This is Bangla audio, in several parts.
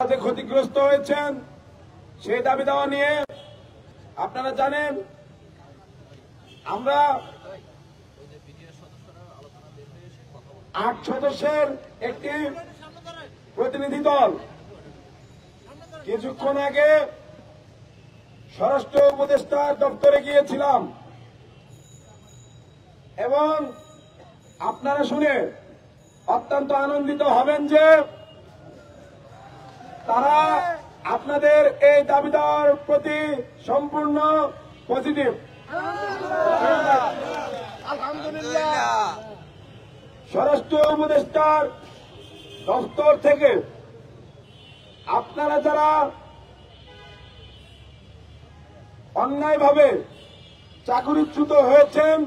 যে ক্ষতিগ্রস্ত হয়েছেন সেই দাবি দেওয়া নিয়ে আপনারা জানেন আমরা 8 সদস্যের একটি প্রতিনিধি দল কিছুক্ষণ আগে স্বরাষ্ট্র উপদেষ্টার দপ্তরে গিয়েছিলাম এবং আপনারা শুনে অত্যন্ত আনন্দিত হবেন যে তারা আপনাদের এই দাবি দেওয়ার প্রতি সম্পূর্ণ পজিটিভ। আলহামদুলিল্লাহ। স্বরাষ্ট্র উপদেষ্টার দপ্তর থেকে আপনারা যারা অন্যায়ভাবে চাকরিচ্যুত হয়েছেন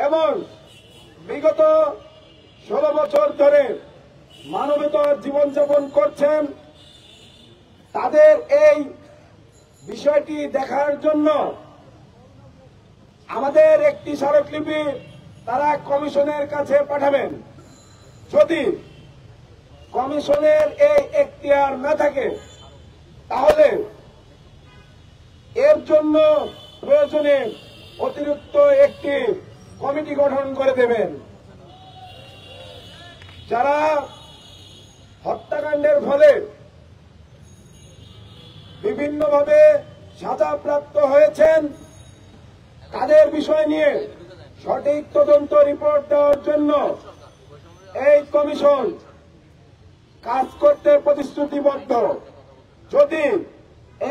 এবং বিগত 16 বছর ধরে মানবেতর জীবনযাপন করছেন তাদের এই বিষয়টি দেখার জন্য আমাদের একটি স্মারকলিপি তারা কমিশনের কাছে পাঠাবেন। যদি কমিশনের এই এখতিয়ার না থাকে তাহলে এর জন্য প্রয়োজনে অতিরিক্ত একটি কমিটি গঠন করে দেবেন। যারা হত্যাকাণ্ডের ফলে বিভিন্নভাবে সাজাপ্রাপ্ত হয়েছেন তাদের বিষয় নিয়ে সঠিক তদন্ত রিপোর্ট দেওয়ার জন্য এই কমিশন কাজ করতে প্রতিশ্রুতিবদ্ধ। যদি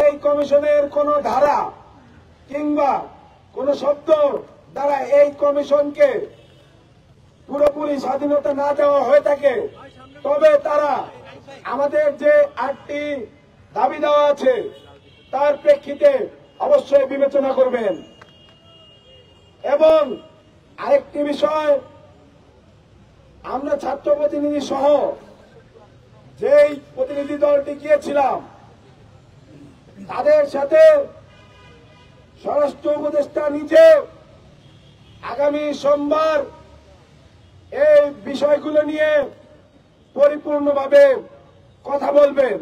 এই কমিশনের কোন ধারা কিংবা কোন শব্দ দ্বারা এই কমিশনকে পুরোপুরি স্বাধীনতা না দেওয়া হয়ে থাকে তবে তারা আমাদের যে 8টি দাবি দেওয়া আছে তার প্রেক্ষিতে অবশ্যই বিবেচনা করবেন। এবং আরেকটি বিষয়, আমরা ছাত্র প্রতিনিধি সহ যেই প্রতিনিধি দলটি গিয়েছিলাম তাদের সাথে স্বরাষ্ট্র উপদেষ্টা নিজে আগামী সোমবার এই বিষয়গুলো নিয়ে পরিপূর্ণভাবে কথা বলবেন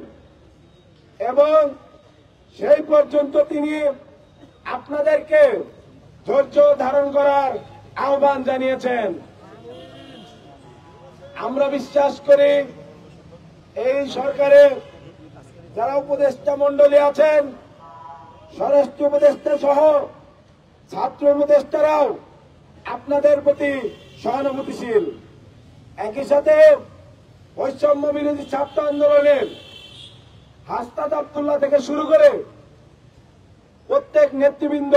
এবং সেই পর্যন্ত তিনি আপনাদেরকে ধৈর্য ধারণ করার আহ্বান জানিয়েছেন। আমরা বিশ্বাস করি এই সরকারের যারা উপদেষ্টা মণ্ডলী আছেন স্বরাষ্ট্র উপদেষ্টা সহ ছাত্র উপদেষ্টারাও আপনাদের প্রতি সহানুভূতিশীল। একই সাথে বৈষম্য বিরোধী ছাত্র আন্দোলনের হাসনাত আব্দুল্লাহ থেকে শুরু করে প্রত্যেক নেতৃবৃন্দ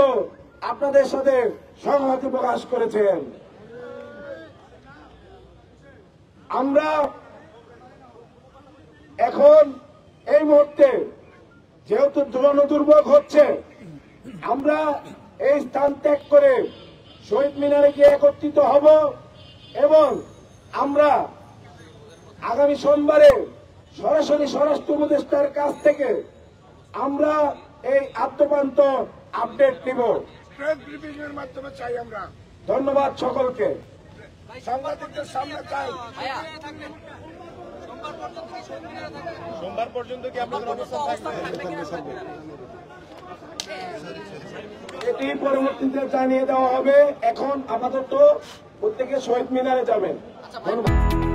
আপনাদের সাথে সংহতি প্রকাশ করেছেন। আমরা এখন এই মুহূর্তে যেহেতু জনদুর্ভোগ হচ্ছে আমরা এই স্থান ত্যাগ করে শহীদ মিনারে গিয়ে একত্রিত হব এবং আমরা আগামী সোমবারে সরাসরি স্বরাষ্ট্র উপদেষ্টার কাছ থেকে আমরা এই আদ্যপান্ত আপডেট নিব। মাধ্যমে চাই আমরা। ধন্যবাদ সকলকে। সাংবাদিকদের সামনে চাই সোমবার পর্যন্ত কি আপনাদের অবস্থান থাকবে? এটি পরবর্তীতে জানিয়ে দেওয়া হবে। এখন আপাতত প্রত্যেকে শহীদ মিনারে যাবেন। ধন্যবাদ।